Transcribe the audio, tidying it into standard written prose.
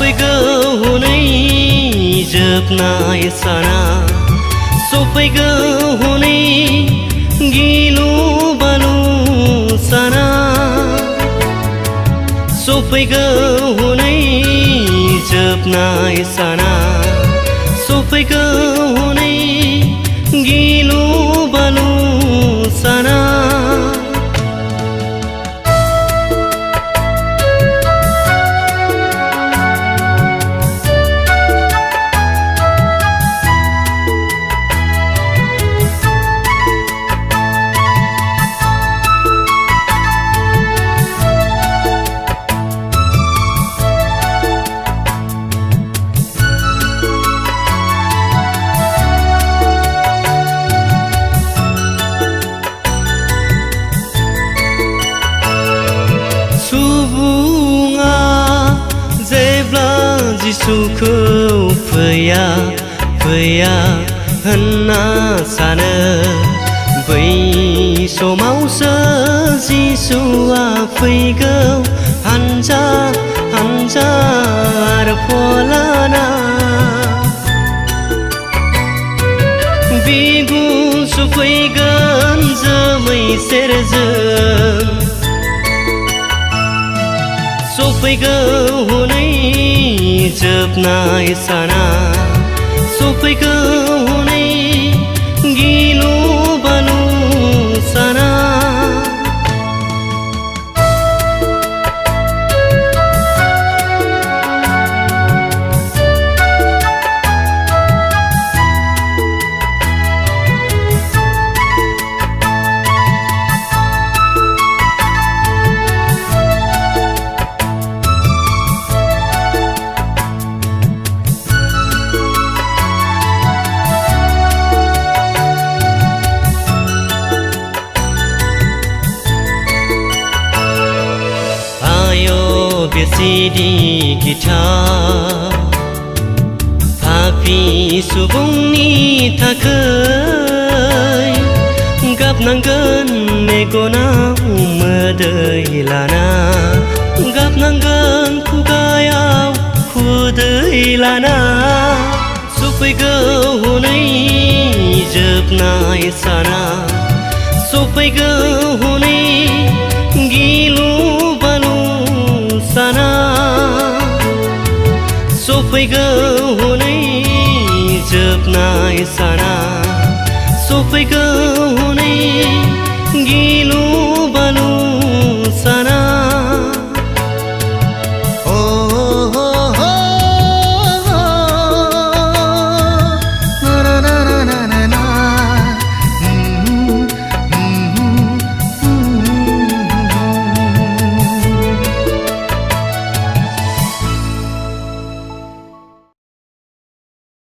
सफैगौ हनै जोबनाय साना सफैगौ हनै गिलु बालु साना सफैगौ हनै जोबनाय साना सफैगौ हनै गिलु बालु साना सुबुङा जेब्ला जिसुखौ फैया फैया होनना सानो बै समावसो जिसुआ फैगौ हानजा हानजा आरफलाना बिगुं सफैगोन जोमै सेरजों सफैगौ हनै जोबनाय साना सफैगौ हनै गिलु बालु साना बेसेदि गिथाव पापी सुबुंनि थाखाय गाबनांगोन मेगनाव मोदै लाना गाबनांगोन खुगायाव खुदै लाना सफैगौ हनै जोबनाय साना सफैगौ हनै गिलु साना सफैगौ हनै जोबनाय साना सफैगौ